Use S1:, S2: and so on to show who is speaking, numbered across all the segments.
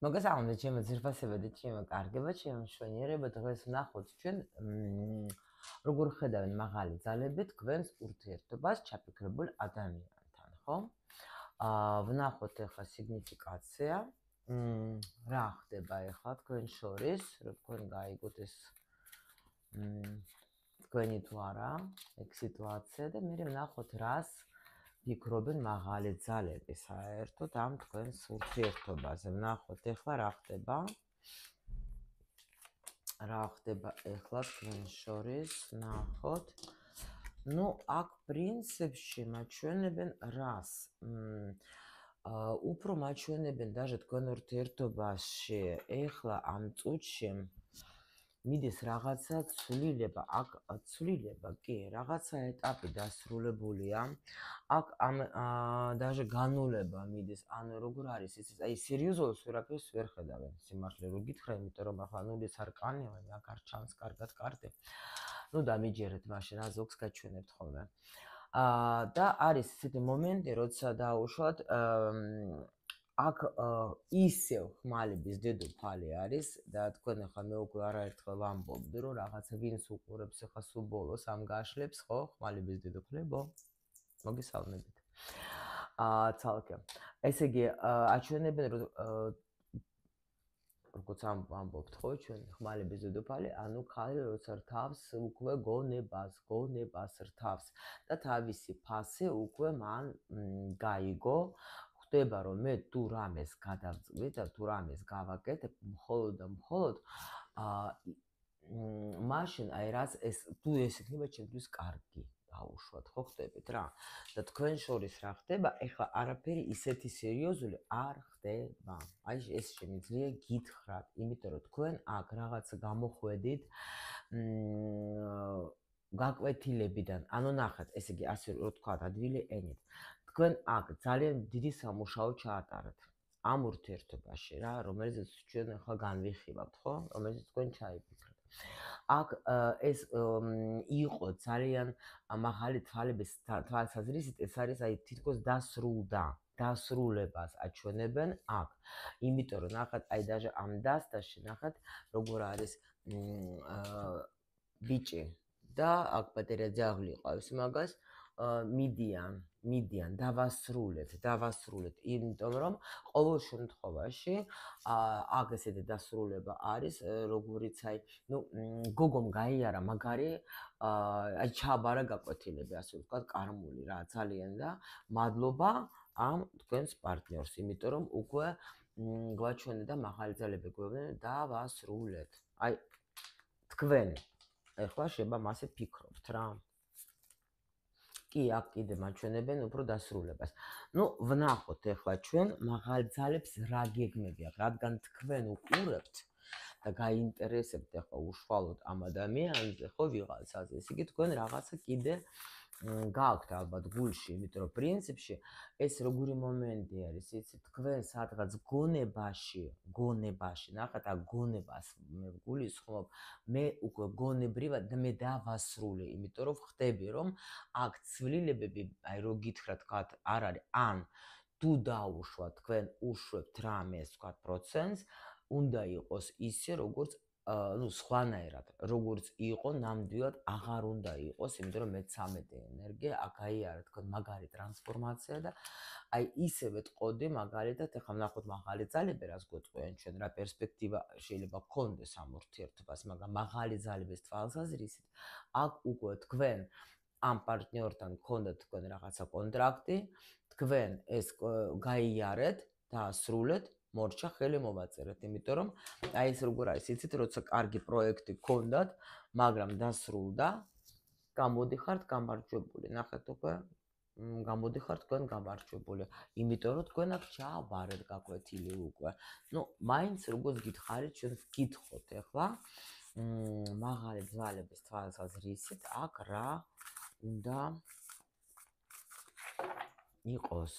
S1: მოგესალმებით ჩემო ძირფასება და ჩემო კარგება, ჩემო მშვენიერება. დღეს ვნახოთ ჩვენ როგორ ხედავენ მაღალი ძალები თქვენს ურთიერთობას ჩაფიქრებულ ადამიანთან, ხო? ვნახოთ ახლა სიგნიფიკაცია. რა ხდება ახლა თქვენ შორის, რომ თქვენ გაიგოთ ეს თქვენი თუ არა, ეგ სიტუაცია და მე ვნახოთ რას ფიქრობენ მაღალი ძალები საერთოდ ამ თქვენს ურთიერთობაზე. ვნახოთ ახლა რა ხდება. რა ხდება ახლა თქვენ შორის, ვნახოთ. ნუ აქ პრინციპში მაჩვენებენ რას? უფრო მაჩვენებენ даже თქვენ ურთიერთობაში ახლა ამ წუთში მიდის რაღაცა ცვლილება, აქ ცვლილება კი, რაღაცა ეტაპი დასრულებულია. აქ ამ даже განულება მიდის, ანუ როგორ არის ის, აი სერიოზულს ვერაფერს ვერ ხედავენ, სიმართლე რო გითხრა, იმიტომ რომ ახლა ნულის არკანი, აქ არ ჩანს კარგად კარტი. ნუ დამიჯერეთ მაშინ, აზოგს გაჩვენებთ ხოლმე. და არის ესეთი მომენტი, როცა დაუშვათ აქ ისევ ხმალების დედოფალი არის და თქვენ ახლა მე უკვე არაერთხელ ვამბობდი, რომ რაღაცა ვინც უყურებს ახლა სულ ბოლოს ამ გაშლებს, ხო, ხმალების დედოფლებო. მოგესალმებით. ცალკე. ესე იგი, აჩვენებენ რომ როგორც ამბობთ, ხო, ჩვენ ხმალების დედოფალი, ანუ ხალი როცა რთავს უკვე გონებას რთავს და თავისი ფასი უკვე მან გაიგო. ხდება რომ მე თუ რამეს გადავწყვი და თუ რამეს გავაკეთებ, მხოლოდ და მხოლოდ მაშინ აი რაც ეს თუ ეს იქნება ჩემთვის კარგი. დაუშვათ, ხო ხდებით რა? და თქვენ შორის რა ხდება? ეხლა არაფერი ისეთი სერიოზული არ ხდება. აი ეს შემიძლია გითხრათ, იმიტომ რომ თქვენ აქ რაღაცა გამოხვედით გაკვეთილებიდან. ანუ ნახეთ, ესე იგი ასე რო თქვა ადვილი ენით. თქვენ აქ ძალიან დიდი სამუშაო ჩაატარეთ ამ ურთიერთობაში რა, რომელზეც ჩვენ ახლა განვიხილავთ, ხო? რომელზეც თქვენ ჩაიფიქრეთ. აქ ეს იყო ძალიან მაღალი თვალების თვალსაზრისით, ეს არის აი თითქოს დასრულებას აჩვენებენ აქ. იმიტომ რომ ნახეთ, აი даже ამ დასტაში ნახეთ, როგორ არის ბიჭი და აქ პატარა ძაღლი ყავს მაგას. მიდიან დავასრულეთ, იმიტომ რომ ყოველ შემთხვევაში აქ ესეთი დასრულება არის, როგორიც აი, ნუ გოგომ გაიარა მაგარი აი ჩაბარა გაკვეთილები, ასე ვთქვათ, კარმული რა, ძალიან და მადლობა ამ თქვენს პარტნიორს, იმიტომ რომ უკვე გვაჩვენე და მაღალი ძალები გვეუბნენ დავასრულეთ. აი თქვენ ეხლა შეება მასე ფიქრობთ რა. კი, აქ კიდე მაჩვენებენ უფრო დასრულებას. ნუ ვნახოთ ეხლა ჩვენ მაღალ ძალებს რა გეგმები აქვს, რადგან თქვენ უყურებთ და გაინტერესებთ ეხლა უშუალოდ ამ ადამიანზე, ხო ვიღაცაზე. ესე იგი თქვენ რაღაცა კიდე გააქვთ ალბათ გულში, იმიტომ რომ პრინციპში ეს როგორი მომენტი არის, იცით, თქვენ სადღაც გონებაში, ნახეთ, აქ გონებას მე გულისხმობ, მე უკვე გონებრივად და მე დავასრულე, იმიტომ რომ ხდები რომ აქ ცვლილებები, აი რო გითხრა თქვათ, არ არის, ან თუ დაუშვათ, თქვენ უშვებთ რამეს, თქვათ, პროცენტს, უნდა იყოს ისე, როგორც ну სხვანაირად, როგორც იყო, ნამდვილად აღარ უნდა იყოს, იმიტომ რომ მე-13 ენერგია აქ აიარა თქვენ მაგარი ტრანსფორმაცია და აი ისევე ტყოდი მაგალითად, ახლა ვნახოთ მაღალი ძალები, რას გვეწყვიან ჩვენ, რა პერსპექტივა შეიძლება გქონდეს ამ ურთიერთობას, მაგრამ მაღალი ძალების თვალსაზრისით, აქ უკვე თქვენ ამ პარტნიორთან გქონდათ თქვენ რაღაცა კონტრაქტი, თქვენ ეს გაიარეთ და ასრულეთ, მორჩა ხელი მოვაწერეთ, იმიტომ რომ აი ეს როგორ არის, იცით, როცა კარგი პროექტი გქონდათ, მაგრამ დასრულდა, გამოდიხართ გამარჯვებული. ნახეთ უკვე გამოდიხართ თქვენ გამარჯვებული, იმიტომ რომ თქვენ აქ ჩააბარეთ გაკვეთილი უკვე. ნუ მაინც როგორც გითხარით, ჩვენ ვკითხოთ ახლა მაღალი ძალების თვალსაზრისით, აქ რა უნდა იყოს.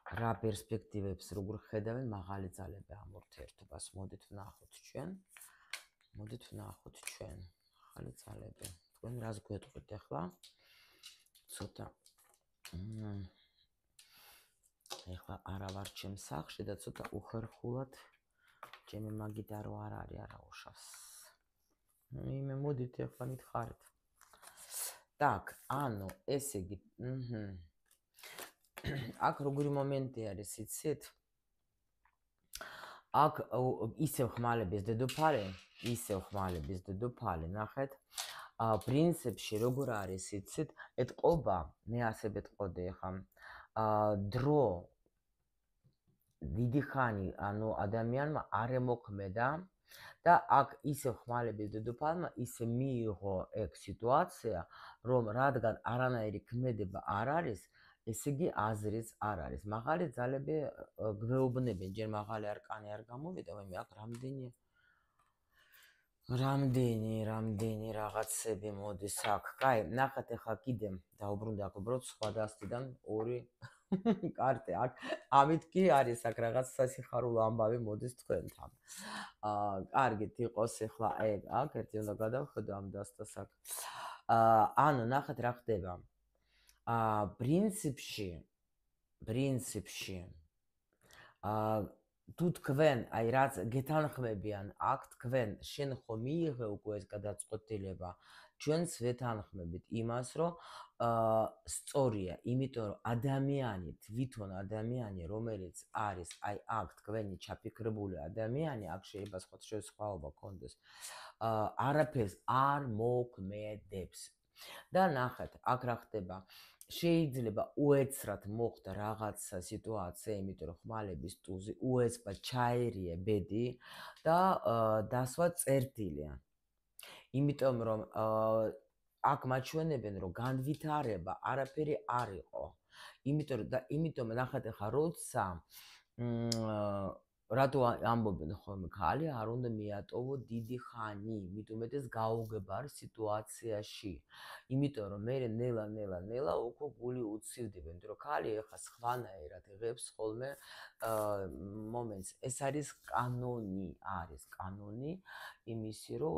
S1: რა პერსპექტივებს როგორ ხედავენ მაღალი ძალები ამ ურთიერთობას. მოდით ვნახოთ ჩვენ. მაღალი ძალები. თქვენ რას გვეტყვით ახლა? ცოტა ეხლა არა ვარ ჩემს სახლში და ცოტა უხერხულად ჩემი მაგიდა რო არ არის არა უშავს. იმე მოდით ეხლა მითხარით. Так, ანუ ესე იგი, აქ როგორი მომენტი არის, იცით? აქ ისევ ხმალების დედოფალი, ნახეთ. პრინციპში როგორ არის, იცით? ეთყობა, მე ასე ვეთყოდი ახლა. დრო დიდი ხანი, ანუ ადამიანმა არ ემოქმედა და აქ ისევ ხმალების დედოფალმა ისე მიიღო ეგ სიტუაცია, რომ რადგან არანაირი ქმედება არ არის, ესე იგი აზრიც არ არის. მაღალი ძალები გვეუბნებიან, ჯერ მაღალი არკანი არ გამოვიდა, მე აქ რამდენი რაღაცები მოდის აქ. კაი, ნახეთ ახლა კიდე დაუბრუნდა აქ უბრალოდ სხვა დასტიდან ორი კარტი აქ. ამით კი არის აქ რაღაც სასიხარულო ამბავი მოდის თქვენთან. კარგით იყოს ახლა ეგ აქ ერთი უნდა გადავხედო ამ დასტას აქ. ანუ ნახეთ რა ხდება. პრინციპში თუ თქვენ აი რაც გეთანხმებიან აქ თქვენ შენ ხო მიიღე უკვე ეს გადაწყვეტილება, ჩვენც ვეთანხმებით იმას, რომ სწორია, იმიტომ რომ ადამიანი, თვითონ ადამიანი, რომელიც არის აი აქ თქვენი ჩაფიქრებული ადამიანი, აქ შეიძლება სხვაობა კონდეს, არაფერს არ მოქმედებს. და ნახეთ, აქ რა ხდება. შეიძლება უეცრად მოხდა რაღაცა სიტუაცია, იმიტომ რომ ხმალების ტუზი უეცრად ჩაერია ბედი და დასვა წერტილი. იმიტომ რომ აქ მაჩვენებენ რომ განვითარება არაფერი არ იყო. იმიტომ ნახეთ ახლა როცა რატო ამბობენ ხოლმე ხალი არ უნდა მიატოვო დიდი ხანი, მithumetes გაუგებარ სიტუაციაში. იმიტომ რომ მე ნელა უკვე გული უცივდება, იმიტომ რომ ხალი ახლა სხვანაირად იღებს ხოლმე მომენტს. ეს არის კანონი იმისი, რომ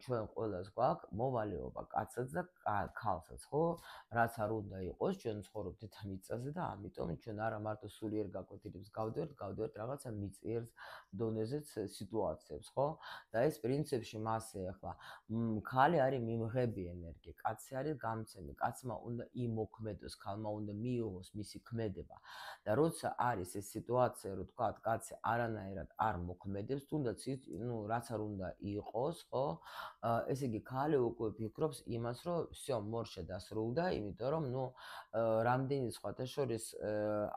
S1: ჩვენ ყველას გვაქვს მოვალეობა კაცსაც და ქალსაც, ხო? რაც არ უნდა იყოს, ჩვენ ცხოვრობთ დედამიწაზე და ამიტომ ჩვენ არა მარტო სულიერ გაკვეთილებს გავდევთ რაღაცა მიწიერ დონეზეც სიტუაციებს, ხო? და ეს პრინციპში მასე ახლა ხალი არის მიმღები ენერგია, კაცი არის გამცემი, კაცმა უნდა იმოქმედოს, ქალმა უნდა მიიღოს მისი ქმედება. და როცა არის ეს სიტუაცია, რომ თქვა კაცი არანაირად არ მოქმედებს, თუნდაც რაც არ უნდა იყოს, ხო? ესე იგი ხალი უკვე ფიქრობს იმას, რომ всё, მორშა დასრულდა, იმიტომ რომ რამდენი სხვათა შორის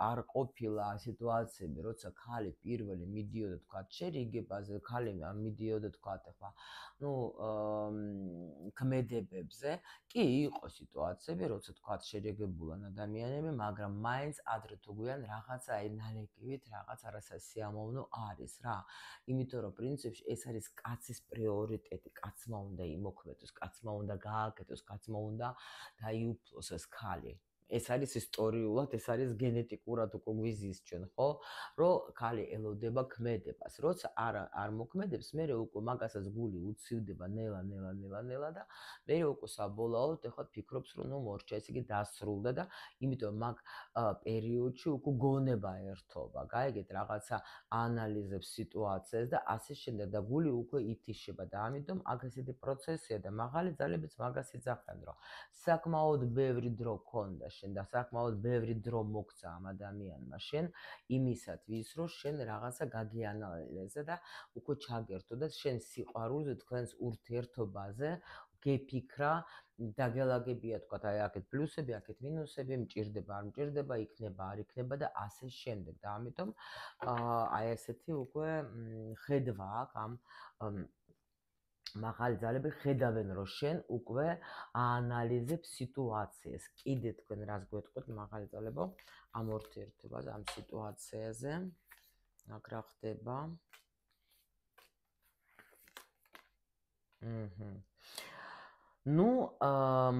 S1: არ ყოფილა სიტუაციები, როცა ხალი პირველი მიდიოდა თქვა შერიგებაზე, ხალი მიდიოდა თქვა ახლა ქმედებებზე, კი იყო სიტუაციები, როცა თქვა შერიგებულან ადამიანები, მაგრამ მაინც ადრე თუ გვიან რაღაცა აი ნალექებით, რაღაც არასასიამოვნო არის რა. იმიტომ რომ პრინციპში ეს არის კაცის პრიორიტეტი, კაცმა უნდა იმოქმედოს, კაცმა უნდა გააკეთოს, კაცმა უნდა დაიუფლოს ეს ხალი. ეს არის ისტორიულად, ეს არის გენეტიკურად უკვე გვიზის ჩვენ, ხო? რომ ხალი ელოდება ქმედებას. როცა არ მოქმედებს, მე უკვე მაგასაც გული უცივდება ნელა და მე უკვე საბოლოოდ ეხლა ფიქრობს, რომ მორჩა, ესე იგი დასრულდა და იმიტომ მაგ პერიოდში უკვე გონება ერთობა. გაიგეთ, რაღაცა ანალიზებს სიტუაციას და ასე შემდეგ და გული უკვე ითიშება და ამიტომ აქ ესეთი პროცესია და მაღალი ძალებიც მაგას იძახენ, რომ საკმაოდ ბევრი დრო ქონდა შენ და საკმაოდ ბევრი დრო მოგცა ამ ადამიანმა შენ იმისათვის, რომ შენ რაღაცა გაგიანალიზე და უკვე ჩაგერთო და შენ სიყვარულზე, თქვენს ურთიერთობაზე გეფიქრა, დაგელაგებია თქვა აი აქეთ პლუსები, აქეთ მინუსები, მჭირდება, არ მჭირდება, იქნება, არ იქნება და ასე შემდეგ. და ამიტომ აი ესეთი უკვე ხედვა აქვს ამ მაღალი ძალები ხედავენ, რომ შენ უკვე აანალიზებ სიტუაციას. კიდე თქვენ რას გვეტყვით მაღალი ძალებო ამ ურთიერთობაზე, ამ სიტუაციაზე. აქ რა ხდება?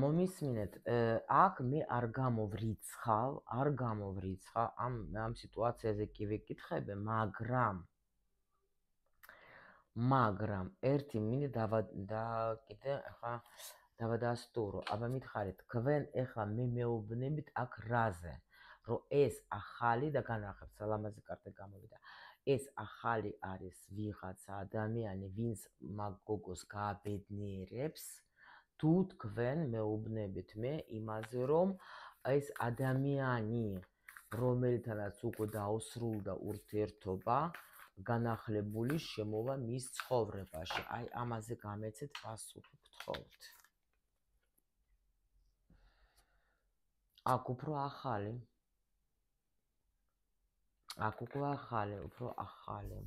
S1: მომისმინეთ, აქ მე არ გამოვრიცხავ ამ სიტუაციაზე კი ვიკითხები, მაგრამ ერთი მინდა კიდე ახლა დავადასტურო. აბა მითხარით, თქვენ ახლა მე მეუბნებით აქ რაზე? რომ ეს ახალი და განახებს ლამაზი კარტი გამოვიდა. ეს ახალი არის ვიღაცა ადამიანი, ვინც მაგ გოგოს გააბედნიერებს, თუ თქვენ მეუბნებით მე იმაზე, რომ ეს ადამიანი, რომელთანაც უკვე დაუსრულდა ურთიერთობა, განახლებული შემოვა მის ცხოვრებაში. აი ამაზე გამეცეთ პასუხი გთხოვთ. აქ უფრო ახალი. აქ უკვე ახალი, უფრო ახალი.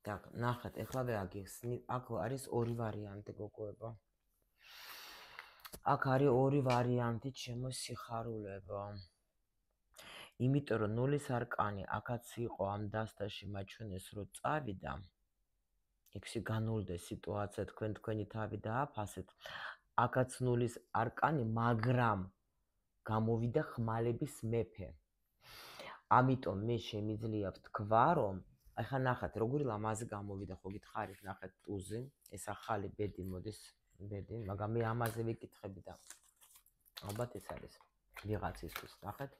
S1: так, ნახეთ, ეხლა ვეაგიხსნით, აქ არის ორი ვარიანტი გოგოებო. აქ არის ორი ვარიანტი ჩემო სიხარულებო. იმიტომ რომ ნულის არკანი აქაც იყო ამ დასტაში მაჩვენეს რომ წავიდა. ექვსი განულდა სიტუაცია თქვენი თავი დააფასეთ. აქაც ნულის არკანი, მაგრამ გამოვიდა ხმალების მეფე. ამიტომ მე შემიძლია ვთქვა რომ ახლა ნახეთ როგორი ლამაზი გამოვიდა ხო გითხარით ნახეთ ტუზი ეს ახალი ბედი მოდის ბედი მაგრამ მე ამაზე ვიკითხები და ალბათ ეს არის ვიღაცისთვის ნახეთ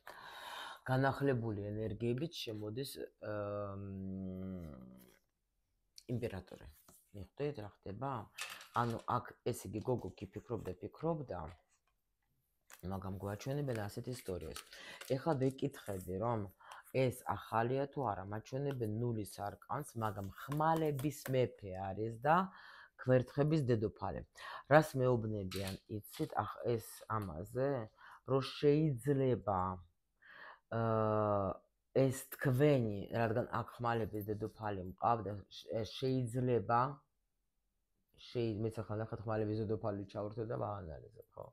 S1: განახლებული ენერგიებით შემოდის იმპერატორი მიხვდით რა ხდება ანუ აქ ეს იგი გოგო კი ფიქრობდა მაგრამ გვაჩვენებენ ასეთ ისტორიას ეხლა ვიკითხები რომ ეს ახალია თუ არა მაჩვენებენ ნულის არკანს მაგრამ ხმალების მეფე არის და გვერდხების დედოფალი რას მეუბნებიან იცით ეს ამაზე რომ შეიძლება ეს თქვენი რადგან აქ ხმალების დედოფალი მყავდა შეიძლება მეც ახლა ნახეთ ხმალების დედოფალი ჩავერთო და ვაანალიზებ ხო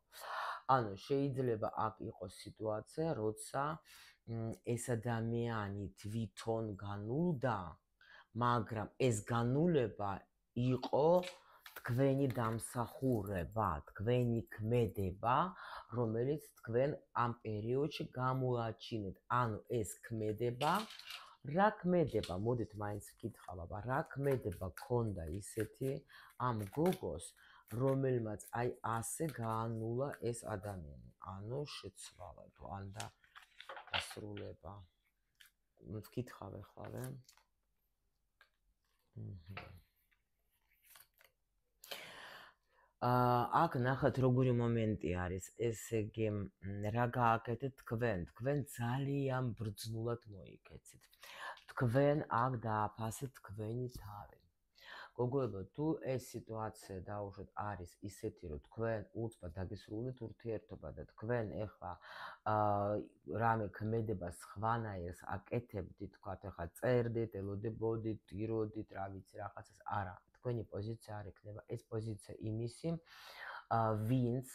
S1: ანუ შეიძლება აქ იყოს სიტუაცია როცა ეს ადამიანი თვითონ განულდა, მაგრამ ეს განულება იყო თქვენი დამსახურება, თქვენი ქმედება, რომელიც თქვენ ამ პერიოდში გამოაჩინეთ. ანუ ეს ქმედება, რა ქმედება, მოდით მაინც ვკითხავ, აბა რა ქმედება ქონდა ისეთი ამ გოგოს, რომელმაც აი ასე გაანულა ეს ადამიანი. ანუ შეცვალა თუ ანდა ასრულება. ვკითხავ ეხლა. აქ ნახეთ როგორი მომენტი არის. ესე იგი, რა გააკეთეთ თქვენ? თქვენ ძალიან ბრძნულად მოიქეცით. თქვენ აქ დააფასეთ თქვენი თავი. გოგოებო, თუ ეს სიტუაცია დაუშვათ არის ისეთი, რომ თქვენ უცბად დაგისრულეთ ურთიერთობა და თქვენ ეხლა რამე ქმედება სხვანაირს აკეთებდით, თქვათ ეხლა წერდით, ელოდებოდით, ტიროდით, რა ვიცი, რაღაცას, არა, თქვენი პოზიცია არ იქნება. ეს პოზიცია იმისი, ვინც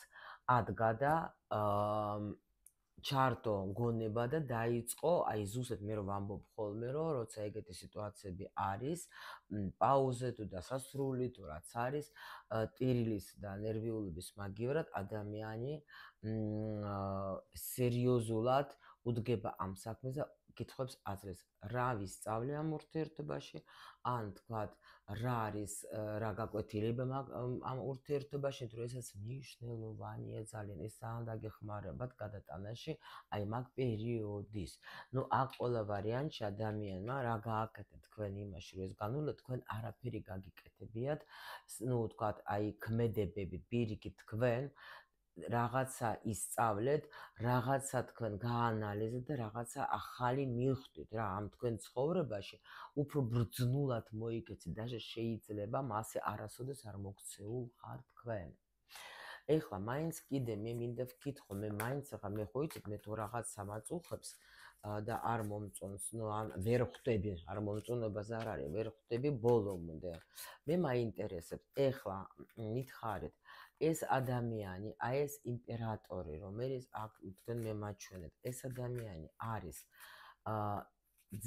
S1: ადგა და ჩარტო გონება და დაიწყო, აი ზუსტად მე რომ ვამბობ ხოლმე, რომ როცა ეგეთი სიტუაციები არის, პაუზე თუ დასასრული თუ რაც არის, ტირილის და ნერვიულობის მაგივრად ადამიანი სერიოზულად უდგება ამ საქმეს და კითხვებს აძლევს, რა ვისწავლე ამ ურთიერთობაში, ან თქვათ, რა არის რა გაკვეთილება ამ ურთიერთობაში, თუ ესაც მნიშვნელოვანია ძალიან, ეს ძალიან დაგეხმარებათ გადატანაში, აი მაგ პერიოდის. ნუ აქ ყველა ვარიანტში ადამიანმა რა გააკეთეთ თქვენ იმაში, რომ ეს განულა თქვენ არაფერი გაგიკეთებიათ, ნუ თქვათ, აი ქმედებები პირიქით თქვენ რაღაცა ისწავლეთ, რაღაცა თქვენ გაანალიზეთ და რაღაცა ახალი მიხვდით რა ამ თქვენ ცხოვრებაში, უფრო ბრძნულად მოიქეცეთ და შეიძლება მასე არასოდეს არ მოქცეულ ხარ თქვენ. ეხლა მაინც კიდე მე მინდა ვკითხო, მე მაინც ახლა მე ხო იცით, მე თუ რაღაცა მაწუხებს და არ მომწონს, ნუ ან ვერ ხვდები, არ მომწონებას არ არის, ვერ ხვდები ბოლომდე. მე მაინტერესებს, ეხლა მითხარით ეს ადამიანი, აი ეს იმპერატორი, რომელიც აქ თქვენ მემაჩვენეთ, ეს ადამიანი არის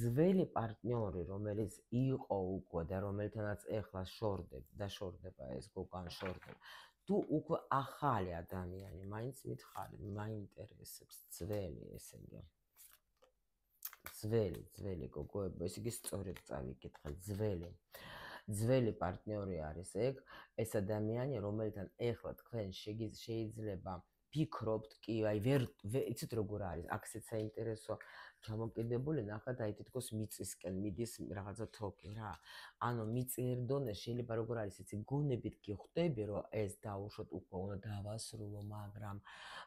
S1: ძველი პარტნიორი, რომელიც იყო უკვე და რომელთანაც ეხლა შორდება ეს გოგან შორდება. თუ უკვე ახალი ადამიანი, მაინც მითხარით, მაინტერესებს ძველი, ესე იგი. ძველი გოგოებო, ესე იგი სწორედ წავიკითხე, ძველი. ძველი პარტნიორი არის ეს ადამიანი, რომელთან ეხლა თქვენ შეიძლება ფიქრობთ, კი, აი იცით როგორ არის, აქ ისეთ საინტერესო ჩამოკიდებული, ნახეთ, აი თითქოს მიწისკენ მიდის რაღაცა თოკი რა. ანუ მიწიერ დონეზე შეიძლება როგორ არის, იცი, გონებით კი ხვდები, რომ ეს დაუშვოთ უკვე უნდა დავასრულო, მაგრამ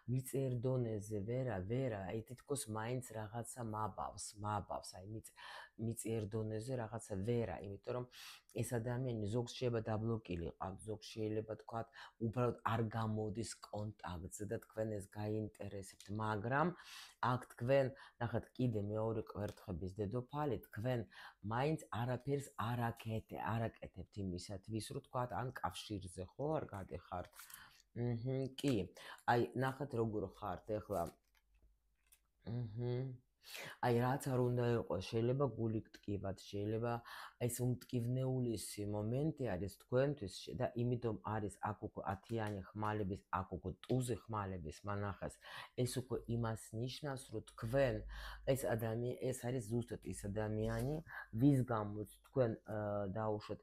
S1: მიწიერ დონეზე ვერა, აი თითქოს მაინც რაღაცა მაბავს, აი მიწიერ დონეზე რაღაცა ვერა, იმიტომ რომ ეს ადამიანი ზოგს შეიძლება დაბლოკილი ყავთ, ზოგს შეიძლება თქვათ, უბრალოდ არ გამოდის კონტაქტზე და თქვენ ეს გაინტერესებთ, მაგრამ აქ თქვენ, ნახეთ, კიდე მეორე კვერთხების დედოფალი, თქვენ მაინც არაფერს არ აკეთებთ იმისათვის, რომ თქვათ, ან კავშირზე ხო არ გადეხართ. კი. აი, ნახეთ როგორ ხართ ეხლა. აი რაც არ უნდა იყოს, შეიძლება გული გტკივათ, შეიძლება ეს უმტკივნეულისი მომენტი არის თქვენთვის და იმიტომ არის აქ უკვე 10-იანი ხმალების, აქ უკვე ტუზი ხმალების მანახეს. ეს უკვე იმას ნიშნავს, რომ თქვენ ეს არის ზუსტად ის ადამიანი, ვის გამოც თქვენ დაუშვათ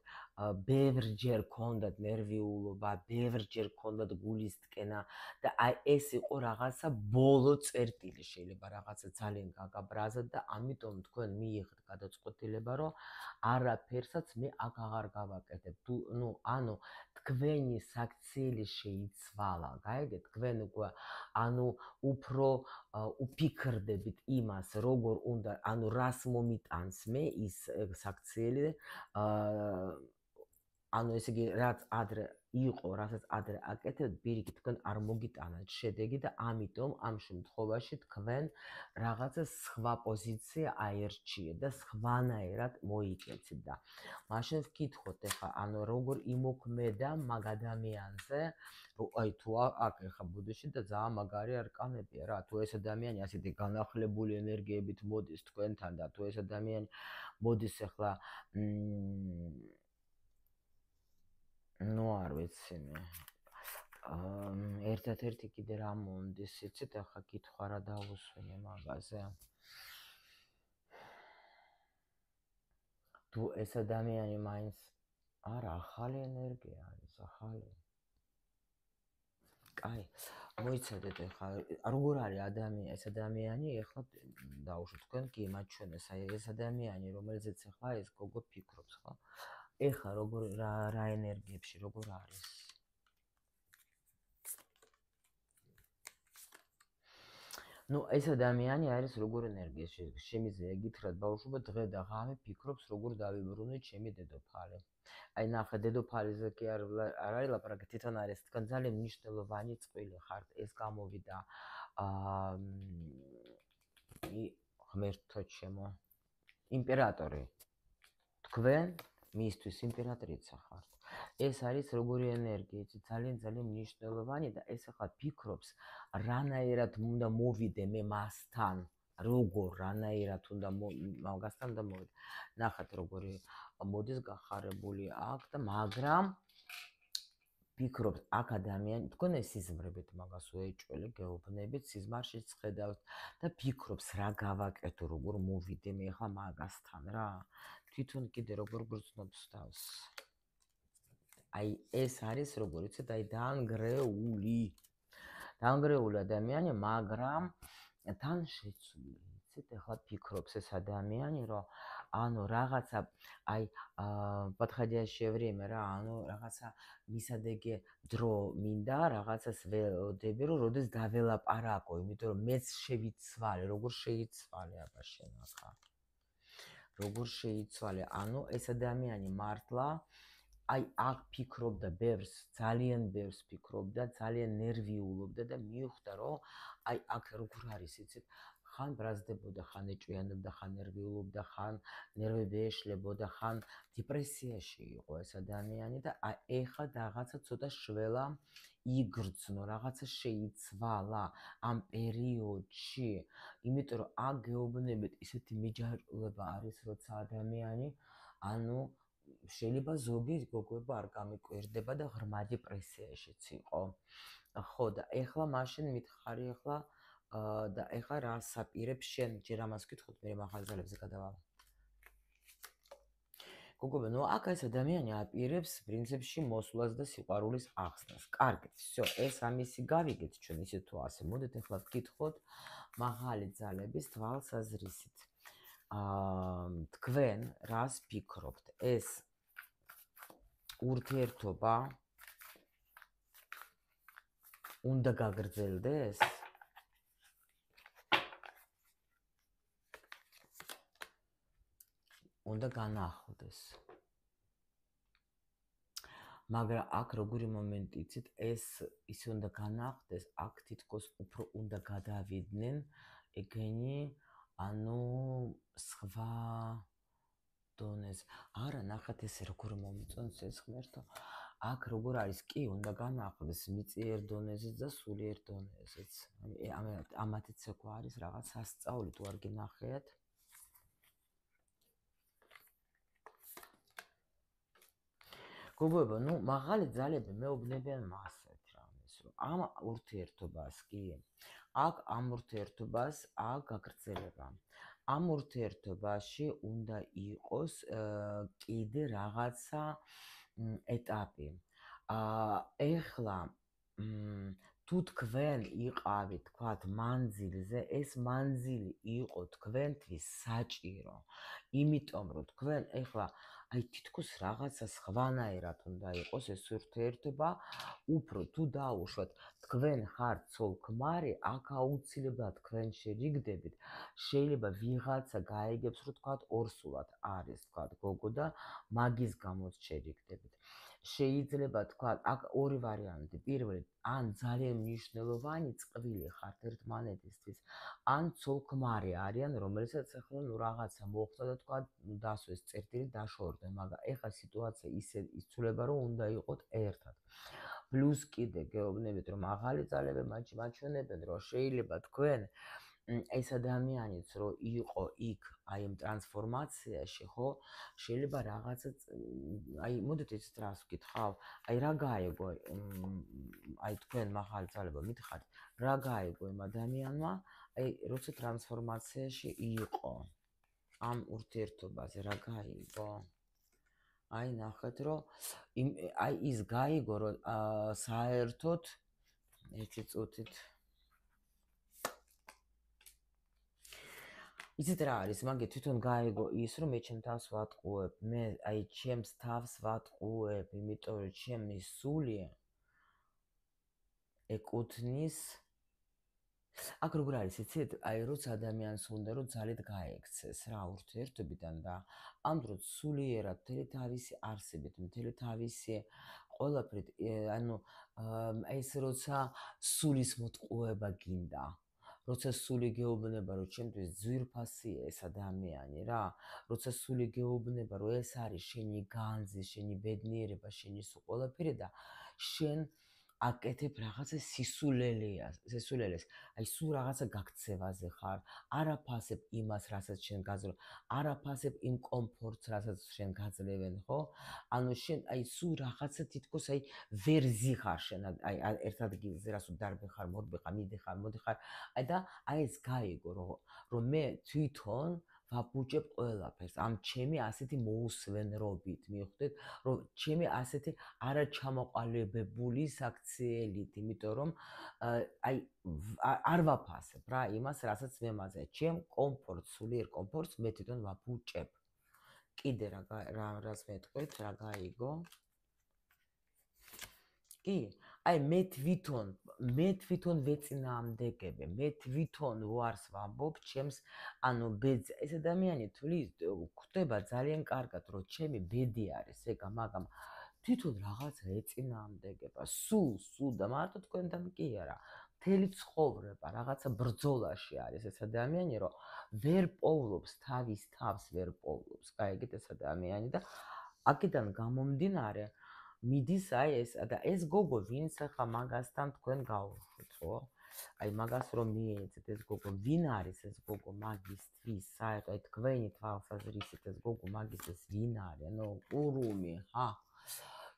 S1: ბევრჯერ გქონდათ ნერვიულობა, ბევრჯერ გქონდათ გულის ტკენა და აი ეს იყო რაღაცა ბოლო წერტილი, შეიძლება რაღაცა ძალიან გაგაბრაზად და ამიტომ თქვენ მიიღეთ გადაწყვეტილება, რომ არაფერსაც მე აქ აღარ გავაკეთებ. ანუ თქვენი საქციელი შეიცვალა, გაიგეთ? თქვენ უკვე უფრო უფიქრდებით იმას, როგორ უნდა, რას მომიტანს მე ის საქციელი, ესე იგი, რაც ადრე იყო, რასაც ადრე აკეთებთ, პირიქით თქვენ არ მოგიტანათ შედეგი და ამიტომ ამ შემთხვევაში თქვენ რაღაცა სხვა პოზიცია აერჩიეთ და სხვანაირად მოიქეცით და მაშინ ვკითხოთ ეხლა, როგორ იმოქმედა მაგ ადამიანზე, რომ აი თუ აქ ეხლა ბუდეში და ძალიან მაგარი არკანებია რა, თუ ეს ადამიანი ასეთი განახლებული ენერგიებით მოდის თქვენთან და თუ ეს ადამიანი მოდის ეხლა არ ვიცი მე. ერთადერთი კიდე რა მომდის, იცით, ახლა კითხვა რა დავუსვინე მაგაზე. თუ ეს ადამიანი მაინც არა, ახალი ენერგია არის, ახალი. კაი, მოიცადეთ ახლა, როგორ არის ეს ადამიანი, ახლა დაუშვით თქვენ კი მაჩვენეს, აი ეს ადამიანი, რომელზეც ახლა ეს გოგო ფიქრობს, ხო? ეხლა როგორ რა ენერგიებში როგორ არის? ეს ადამიანი არის როგორ ენერგიაში? შემიძლია გითხრათ, ბავშვობა დღე და ღამე ფიქრობს, როგორ დავიბრუნოთ ჩემი დედოფალი. აი ნახე, დედოფალიზე კი არ არის ლაპარაკი, თვითონ არის თქვენ ძალიან მნიშვნელოვანი წყვილი ხართ. ეს გამოვიდა ღმერთო ჩემო, იმპერატორი. თქვენ მისთვის იმპერატრიცა ხართ. ეს არის როგორი ენერგია, ძალიან მნიშვნელოვანი და ეს ახლა ფიქრობს, რანაირად უნდა მოვიდე მე მასთან, რანაირად უნდა მაგასთან და მოვიდე. ნახეთ როგორი მოდის გახარებული აქ და მაგრამ ფიქრობს აქ ადამიანი, თქვენ ეს სიზმრებით მაგას უეჭველი გეუბნებით, სიზმარშიც ხედავთ და ფიქრობს რა გავაკეთო, როგორ მოვიდე მე ახლა მაგასთან რა. თვითონ კიდე როგორ გრძნობს თავს. აი ეს არის როგორ იცით, აი დაანგრეული ადამიანი, მაგრამ თან შეცვლილი, იცით, ახლა ფიქრობს ეს ადამიანი, რომ რაღაცა აი подходящее время რა, რაღაცა მისადეგე დრო მინდა, რაღაცას ველოდები, რომ როდეს დაველაპარაკო, იმიტომ რომ მეც შევიცვალე, როგორ შეიცვალე აბა შენ ახლა. როგორ შეიცვალე, ეს ადამიანი მართლა აი აქ ფიქრობდა ძალიან ბევრს ფიქრობდა, ძალიან ნერვიულობდა და მიხვდა, რომ აი აქ როგორ არის, იცით, ხან ბრაზდებოდა, ხან ეჭვიანობდა, ხან ნერვიულობდა, ხან ნერვები ეშლებოდა, ხან დეპრესიაში იყო ეს ადამიანი და ეხლა რაღაცა ცოტა შველა იგრძნო, რაღაცა შეიცვალა ამ პერიოდში, იმიტომ რომ აქ გეუბნებით ისეთი მიჯაჭვულება არის, როცა ადამიანი, შეიძლება ზოგი გოგოება არ გამიკვირდება და ღრმა დეპრესიაშიც იყო. ხო და ეხლა მაშინ მითხარი ახლა და ეხლა რა საპირებს შენ, ჯერ ამას ვკითხოთ, მე მაღაზიებზე გადავალ. გოგოებო, ნუ აქ ეს ადამიანი აპირებს პრინციპში მოსვლას და სიყვარულის ახსნას. კარგით, всё, ეს ამისი გავიგეთ ჩვენ ისე თუ ასე. მოდით ახლა ვკითხოთ მაღალი ძალების თვალსაზრისით. თქვენ რას ფიქრობთ? ეს ურთიერთობა უნდა გაგრძელდეს? უნდა განახლდეს. მაგრამ აქ როგორი მომენტი იცით, ეს ისე უნდა განახლდეს, აქ თითქოს უფრო უნდა გადავიდნენ ეგენი, ანუ სხვა დონეს. არა, ნახეთ ესე როგორ მომწონს ეს ღმერთო. აქ როგორ არის, კი, უნდა განახლდეს მიწიერ დონეზეც და სულიერ დონეზეც. ამათიც ეგ არის რაღაც სასწაული, თუ არ გინახეთ. გოგოებო, ნუ მაღალი ძალები მეუბნებიან მასეთ რამეს, რომ ამ ურთიერთობას კი, აქ ამ ურთიერთობას გაგრძელება. ამ ურთიერთობაში უნდა იყოს კიდე რაღაცა ეტაპი. ეხლა თუ თქვენ იყავით, თქვათ, მანძილზე, ეს მანძილი იყო თქვენთვის საჭირო, იმიტომ რომ თქვენ ეხლა აი თითქოს რაღაცა სხვანაირად უნდა იყოს ეს ურთიერთობა, უფრო თუ დაუშვათ, თქვენ ხართ ცოლ-ქმარი, აქ აუცილებლად თქვენ შერიგდებით, შეიძლება ვიღაცა გაიგებს, რომ თქვათ ორსულად არის, თქვათ, გოგო და მაგის გამოც შერიგდებით. შეიძლება თქვათ, აქ ორი ვარიანტი. პირველი, ან ძალიან მნიშვნელოვანი წყვილი ხართ ერთმანეთისთვის, ან ცოლ-ქმარი არიან, რომელსაც ახლა ნუ რაღაცა მოხდა და თქვათ, ნუ დასვეს წერტილი დაშორდნენ, მაგრამ ეხლა სიტუაცია ისე იცვლება, რომ უნდა იყოთ ერთად. პლუს კიდე გეუბნებით, რომ მაღალი ძალები მაჩვენებენ, რომ შეიძლება თქვენ ეს ადამიანიც რო იყო იქ აი ამ ტრანსფორმაციაში, ხო? შეიძლება რაღაცა აი მოდით ეს რას ვკითხავ? აი რა გაიგო აი თქვენ მაღალი ძალება მითხარით, რა გაიგო იმ ადამიანმა, აი როცა ტრანსფორმაციაში იყო ამ ურთიერთობაზე რა გაიგო? აი ნახეთ, რომ აი ის გაიგო, რომ საერთოდ ერთი წუთით იცით რა არის, მაგე თვითონ გაიგო ის, რომ მე ჩემ თავს ვატყუებ, მე აი ჩემს თავს ვატყუებ, იმიტომ რომ ჩემი სული ეკუთვნის აქ როგორ არის, იცით, აი როცა ადამიანს უნდა რომ ძალით გაექცეს რა ურთიერთობიდან და ამ დროს სულიერად მთელი თავისი არსებით, მთელი თავისი ყველაფრით, ანუ ეს როცა სულის მოტყუება გინდა, როცა სული გეუბნება, რომ ჩემთვის ძვირფასია ეს ადამიანი რა, როცა სული გეუბნება, რომ ეს არის შენი განძი, შენი ბედნიერება, შენი სულ ყველაფერი და შენ აკეთებ რაღაცა სისულელეს, აი სულ რაღაცა გაქცევაზე ხარ, არაფასებ იმას, რასაც შენ გაძლევ, არაფასებ იმ კომფორტს, რასაც შენ გაძლევენ, ხო? ანუ შენ აი სულ რაღაცა თითქოს აი ვერ ზიხარ შენ, აი ერთ ადგილზე, რას დარბი ხარ, მორბი ხარ, მიდი ხარ, აი და აი ეს გაიგო, რომ მე თვითონ ვაბუჭებ ყველაფერს ამ ჩემი ასეთი მოუსვენრობით, მიხვდეთ, რომ ჩემი ასეთი არაჩამოყალიბებული საქციელით, იმიტომ რომ აი არ ვაფასებ რა იმას, რასაც მე მაზე, ჩემ კომფორტს, სულიერ კომფორტს მე თვითონ ვაბუჭებ. კიდე რას მეთქვით, რა გაიგო? კი, აი მე თვითონ ვეწინააღმდეგები, მე თვითონ ვარს ვამბობ ჩემს, ანუ ბედს, ეს ადამიანი თulis ხვდება ძალიან კარგად, რომ ჩემი ბედი არის ეგა, მაგრამ თვითონ რაღაცა ეწინააღმდეგება, სულ და მარტო თქვენთან კი არა, მთელი ცხოვრება რაღაცა ბრძოლაში არის ეს ადამიანი, რომ ვერ პოვლობს თავის თავს, ვერ პოვლობს, გაიგეთ ეს ადამიანი და აქედან გამომდინარე მიდის აი ეს და ეს გოგო ვინც ახლა მაგასთან თქვენ გაუშვით, ხო? აი მაგას რომ მიეცეთ ეს გოგო, ვინ არის ეს გოგო მაგისთვის, საერთოდ აი თქვენი თვალსაზრისით ეს გოგო მაგისთვის ვინ არის? ანუ ყურუმი, ხა?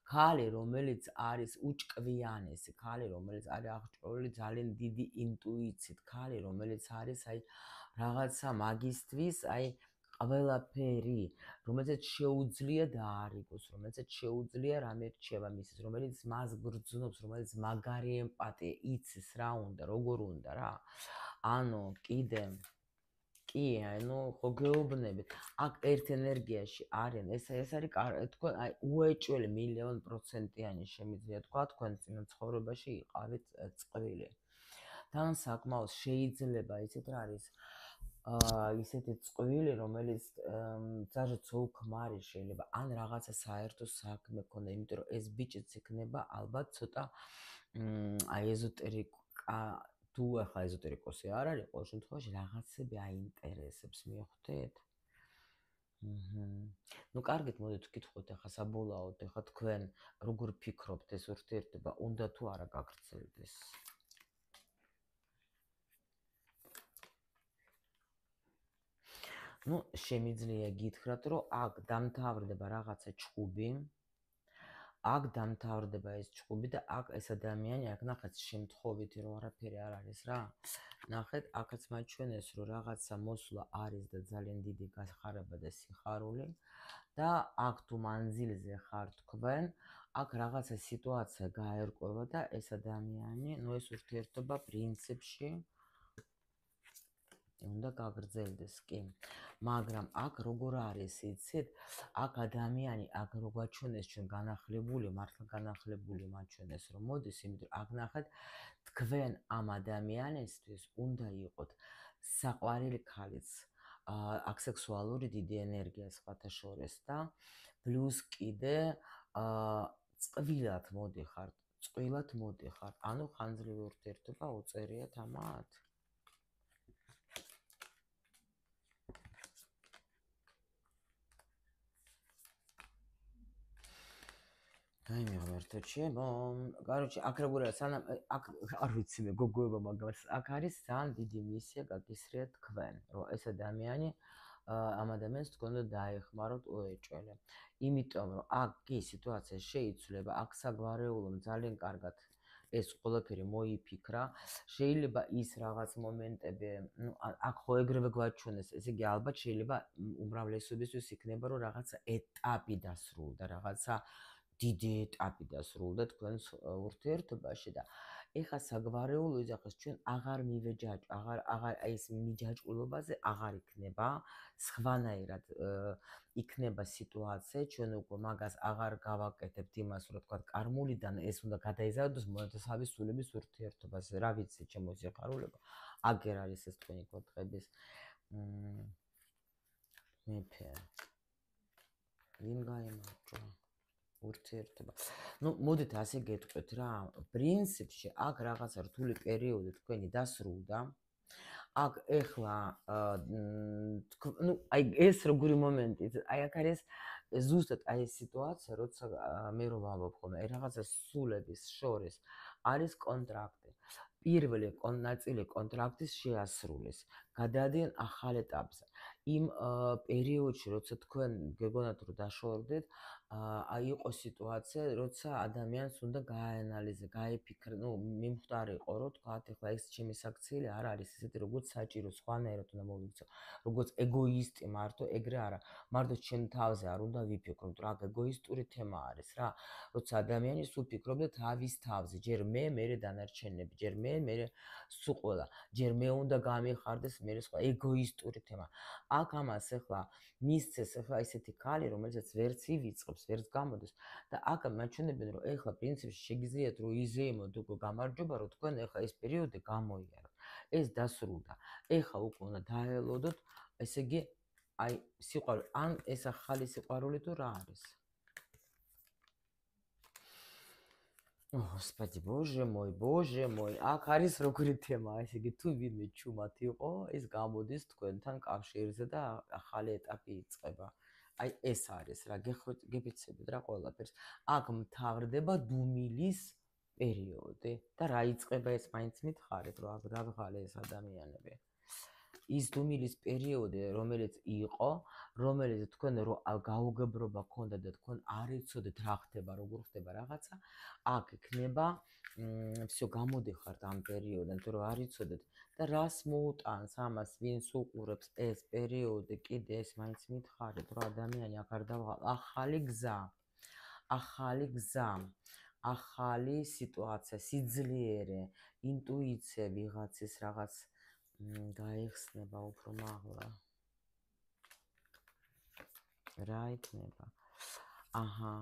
S1: ქალი, რომელიც არის უჭკვიანესი, ქალი, რომელიც არის აღჭურვილი ძალიან დიდი ინტუიციით, ქალი, რომელიც არის აი რაღაცა მაგისთვის, აი ყველაფერი, რომელზეც შეუძლია დაარიგოს, რომელზეც შეუძლია რამე რჩება მისის, რომელიც მას გრძნობს, რომელიც მაგარი ემპათია, იცის რა უნდა, როგორ უნდა რა. ანუ კიდე კი, ხო გეუბნებით. აქ ერთ ენერგიაში არიან. ეს არის თქვენ აი უეჭველი 1,000,000%-იანი შემიძლია თქვა თქვენ წინა ცხოვრებაში იყავით წყვილი. თან საკმაოდ შეიძლება ისეთ რა არის ისეთი წყვილი, რომელიც ძალიან ცოლ-ქმარი შეიძლება, ან რაღაცა საერთო საქმე ქონდა, იმიტომ რომ ეს ბიჭიც იქნება ალბათ ცოტა აი თუ ახლა ეზოტერიკოსი არ არის, ყოველ შემთხვევაში რაღაცები აინტერესებს, მიხვდით? ნუ კარგით, მოდით ვკითხოთ ახლა საბოლოოდ, ახლა თქვენ როგორ ფიქრობთ ეს ურთიერთობა უნდა თუ არა გაგრძელდეს? ნუ შემიძლია გითხრათ, რომ აქ დამთავრდება რაღაცა ჭუბი, აქ დამთავრდება ეს ჭუბი და აქ ეს ადამიანი, აქ ნახეთ შემთხვევითი რომ არაფერი არ არის რა. ნახეთ, აქაც მაჩვენეს, რომ რაღაცა მოსვლა არის და ძალიან დიდი გახარება და სიხარული და აქ თუ მანძილზე ხარ თქვენ, აქ რაღაცა სიტუაცია გაერკვევა და ეს ადამიანი, ნუ ეს ურთიერთობა პრინციპში უნდა გაგრძელდეს, კი. მაგრამ აქ როგორ არის, იცით? აქ ადამიანი, აქ რო გვაჩვენეს ჩვენ განახლებული, მართლა განახლებული მაჩვენეს, რომ მოდის, იმიტომ აქ ნახეთ, თქვენ ამ ადამიანისთვის უნდა იყოთ საყვარელი ქალიც, აქ სექსუალური დიდი ენერგია სხვათა შორის და პლუს კიდე წყვილად მოდიხართ, ანუ ხანძლივი ურთიერთობა უწერიათ ამათ. აი მიღმერთო ჩემო, კაროჩე, აქ როგორია, სანამ აქ არ ვიცი მე გოგოება, მაგრამ აქ არის ძალიან დიდი მისია გაკისრიათ თქვენ, რომ ეს ადამიანი ამ ადამიანს თქვენ უნდა დაეხმაროთ უეჭველე. იმიტომ რომ აქ კი სიტუაცია შეიცვლება, აქ საგვარეულომ ძალიან კარგად ეს ყველაფერი მოიფიქრა, შეიძლება ის რაღაც მომენტები, ნუ აქ ხო ეგრევე გვაჩვენეს, ესე იგი ალბათ შეიძლება უმრავლესობისთვის იქნება რომ რაღაცა ეტაპი დასრულდა, რაღაცა დიდი ეტაპი დასრულდა თქვენს ურთიერთობაში და ეხა საგვარეულო იძახეს ჩვენ აღარ მივეჯაჭ, აღარ აი ეს მიჯაჭულობაზე აღარ იქნება, სხვანაირად იქნება სიტუაცია, ჩვენ უკვე მაგას აღარ გავაკეთებთ იმას, რომ თქვა კარმულიდან ეს უნდა გადაიზარდოს მონათესავების სულების ურთიერთობაზე. რა ვიცი, ჩემო სიხარულებო, აგერ არის ეს თქვენი კუთხების მეფე. ვინ გაიმარჯვა? ურთიერთობა. ნუ მოდით ასე გეტყვით რა, პრინციპში აქ რაღაცა რთული პერიოდი თქვენი დასრულდა. აქ ეხლა ნუ აი ეს როგორი მომენტი, აი აქ არის ზუსტად აი ეს სიტუაცია, როცა მე რომ ვამბობ ხოლმე, აი რაღაცა სულების შორის არის კონტრაქტი. პირველი ნაწილი კონტრაქტის შეასრულეს, გადაადიან ახალ ეტაპზე. იმ პერიოდში, როცა თქვენ გეგონათ რომ დაშორდეთ, აი იყო სიტუაცია, როცა ადამიანს უნდა გააანალიზა, გაიფიქრა, ნუ მიმხვდარიყო, რომ თქვათ, ეხლა ეს ჩემი საქციელი არ არის ესეთი, როგორც საჭირო, სხვანაირად უნდა მოვიქცო, როგორც ეგოისტი მარტო, ეგრე არა. მარტო ჩემ თავზე არ უნდა ვიფიქრო, იმიტომ რომ აქ ეგოისტური თემა არის რა. როცა ადამიანი სულ ფიქრობდა თავის თავზე, ჯერ მე დანარჩენები, ჯერ მე სულ ყველა, ჯერ მე უნდა გამიხარდეს, მე სხვა ეგოისტური თემა. აქ ამას ეხლა მისცეს ეხლა ესეთი ქალი, რომელსაც ვერც ივიწყებს, ვერც გამოდის და აქ მაჩვენებენ, რომ ეხლა პრინციპში შეგიძლიათ რომ იზეიმოთ უკვე გამარჯობა, რომ თქვენ ეხლა ეს პერიოდი გამოიაროთ. ეს დასრულდა. ეხლა უკვე უნდა დაელოდოთ, ესე იგი, აი სიყვარული, ან ეს ახალი სიყვარული თუ რა არის? Господи, боже мой, აქ არის როგორი თემა, ესე იგი, თუ ვინმე ჩუმად იყო, ეს გამოდის თქვენთან კავშირზე და ახალი ეტაპი იწყება. აი ეს არის რა, გეფიცებით რა ყველაფერს. აქ მთავრდება დუმილის პერიოდი და რა იწყება ეს მაინც მითხარით, რომ აქ დავღალე ეს ადამიანები. ის დუმილის პერიოდი, რომელიც იყო, რომელიც თქვენ გაუგებრობა ქონდა და თქვენ არ იცოდეთ რა ხდება, როგორ ხდება რაღაცა, აქ იქნება всё გამოდიხართ ამ პერიოდიდან, თუ რა არ იცოდეთ და რას მოუტანს ამას ვინც უყურებს ეს პერიოდი კიდე ეს მაინც მითხარით რომ ადამიანი აქ არ დავღალ ახალი გზა ახალი სიტუაცია სიძლიერე ინტუიცია ვიღაცის რაღაც გაიხსნება უფრო მაღლა რა იქნება აჰა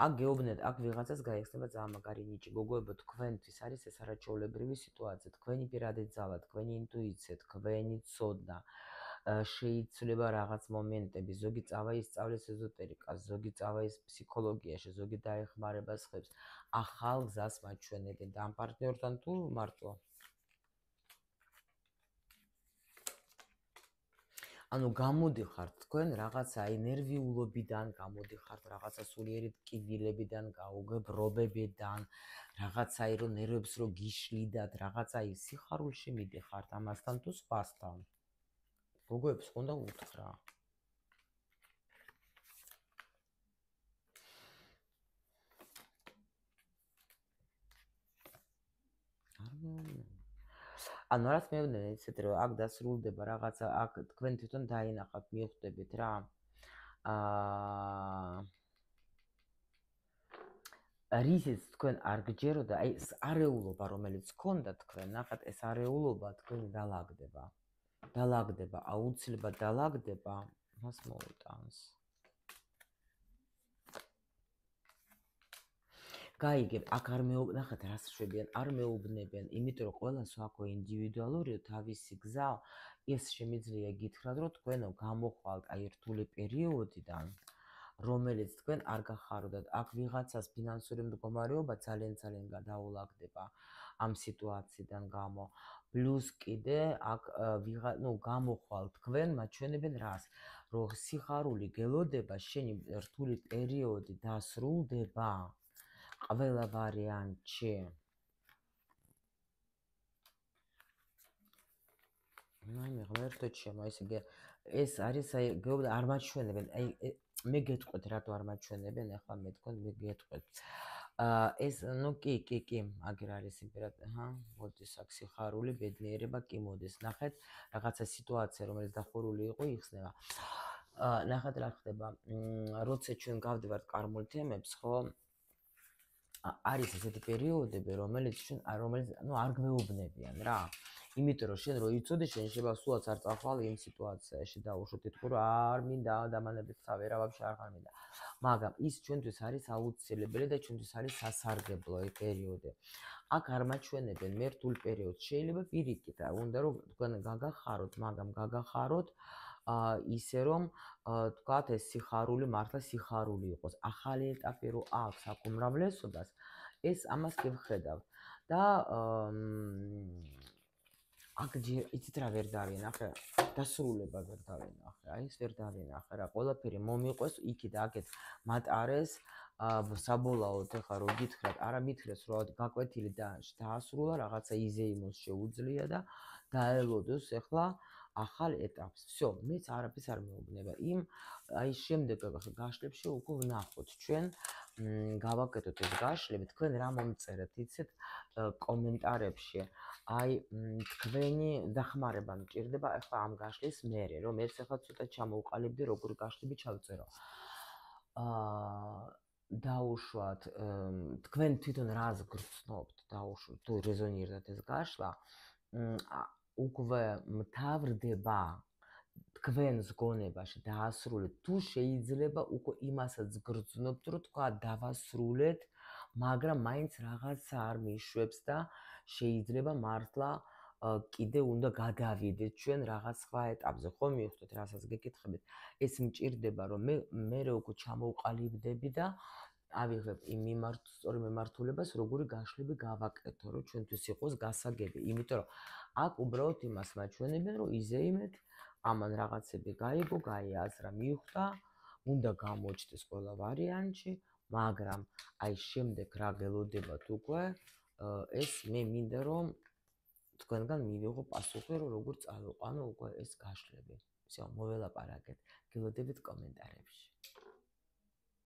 S1: აქ გეუბნეთ, აქ ვიღაცას გაიხსნება ძალიან მაგარი ნიჭი. გოგოებო, თქვენთვის არის ეს არაჩვეულებრივი სიტუაცია. თქვენი პირადი ძალა, თქვენი ინტუიცია, თქვენი ცოდნა. შეიცვლება რაღაც მომენტები, ზოგი წავა ისწავლის ეზოტერიკას, ზოგი წავა ის ფსიქოლოგიაში, ზოგი დაეხმარება სხვებს. ახალ გზას მაჩვენებენ და ამ პარტნიორთან თუ მარტო ანუ გამოდიხართ თქვენ რაღაცა ნერვიულობიდან, გამოდიხართ რაღაცა სულიერი ტკივილებიდან, გაუგებრობებიდან, რაღაცა რომ ნერვებს რო გიშლიდათ, რაღაცა სიხარულში მიდიხართ ამასთან თუ სხვასთან. გოგოებს ხონდა უთხრა. ანუ რაც მეუბნე ისეთ რომ აქ დასრულდება რაღაცა აქ თქვენ თვითონ დაინახავთ მიხვდებით რა რისიც თქვენ არ გჯეროდა აი ეს არეულობა რომელიც გქონდა თქვენ ნახეთ ეს არეულობა თქვენი დალაგდება აუცილებლად დალაგდება მას მოუტანს გაიგებ, აქ არ ნახეთ რას შვებიან, არ მეუბნებიან, იმიტომ რომ ყველას აქვს ინდივიდუალური თავისი გზა, ეს შემიძლია გითხრათ, რომ თქვენო გამოხვალთ აი რთული პერიოდიდან, რომელიც თქვენ არ გახარდათ, აქ ვიღაცას ფინანსური მდგომარეობა ძალიან გადაულაგდება ამ სიტუაციიდან გამო. პლუს კიდე აქ გამოხვალთ თქვენ, მაჩვენებენ რას, რომ სიხარული გელოდება, შენი რთული პერიოდი დასრულდება. ყველა ვარიანტში. მაიმე ღმერთო ჩემო, ეს არის აი გეუბნე არ მაჩვენებენ, აი მე გეტყვით რატო არ მაჩვენებენ, ახლა მე თქვენ მე გეტყვით. ეს კი, აგერ არის იმპერატორი, მოდის აქ სიხარული, ბედნიერება კი მოდის. ნახეთ, რაღაცა სიტუაცია, რომელიც დახურული იყო, იხსნება. ნახეთ რა ხდება. როცა ჩვენ გავდივართ კარმულ თემებს, ხო? არის ესეთი პერიოდები, რომელიც არ გვეუბნებიან რა. იმიტომ რომ შენ რო იცოდე, შენ შეიძლება სულაც არ წახვალ იმ სიტუაციაში და უშო თითქოს არ მინდა დამანებით თავი რა ვაფშე არ ხარ მინდა. მაგრამ ის ჩვენთვის არის აუცილებელი და ჩვენთვის არის სასარგებლო ეს პერიოდი. აქ არ მაჩვენებენ მე რთულ პერიოდს. შეიძლება პირიქით, უნდა რომ თქვენ გაგახაროთ, მაგრამ გაგახაროთ ისე რომ თქვათ ეს სიხარული მართლა სიხარული იყოს. ახალი ეტაპი რო აქვს აქ უმრავლესობას, ეს ამას გევხედავთ და აქ იცით რა ვერ დავინახე, დასრულება ვერ დავინახე, აი ეს ვერ დავინახე რა, ყველაფერი მომიყვეს იქით აქეთ მატარეს საბოლოოდ ეხლა რო გითხრათ, არა მითხრეს რომ გაკვეთილი დაასრულა, რაღაცა იზეიმოს შეუძლია და დაელოდოს ეხლა ახალ ეტაპს. всё, მეც არაფერს არ მეუბნება. იმ აი შემდეგ გაშლებში უკვე ვნახოთ ჩვენ, გავაკეთოთ ეს გაშლები, თქვენ რა მომწერეთ, იცით, კომენტარებში. აი თქვენი დახმარება მჭირდება ახლა ამ გაშლის მერე, რომ ეს ახლა ცოტა ჩამოვყალიბდი, როგორ გაშლები ჩავწერო. დაუშვათ, თქვენ თვითონ რას გრძნობთ, დაუშვათ, თუ რეზონირდათ ეს გაშლა, უკვე მთავრდება თქვენს გონებაში დაასრულეთ, თუ შეიძლება უკვე იმასაც გრძნობთ, რომ თქვა დავასრულეთ, მაგრამ მაინც რაღაცა არ მიშვებს და შეიძლება მართლა კიდე უნდა გადავიდეთ ჩვენ რაღაც სხვა ეტაპზე, ხო მივხვდეთ, რასაც გეკითხებით. ეს მჭირდება, რომ მე უკვე ჩამოვყალიბდები და ავიღებ იმ სწორი მიმართულებას, როგორი გაშლები გავაკეთო, რომ ჩვენთვის იყოს გასაგები. იმიტომ რომ აქ უბრალოდ იმას მაჩვენებენ, რომ იზეიმეთ, ამან რაღაცები გაიგო, გაიაზრა, მიხვდა, უნდა გამოჩნდეს ყველა ვარიანტში, მაგრამ აი შემდეგ რა გელოდებათ უკვე, ეს მე მინდა რომ თქვენგან მივიღო პასუხი, რომ როგორ წავიყვანო უკვე ეს გაშლები. всё, მოველაპარაკეთ. გელოდებით კომენტარებში.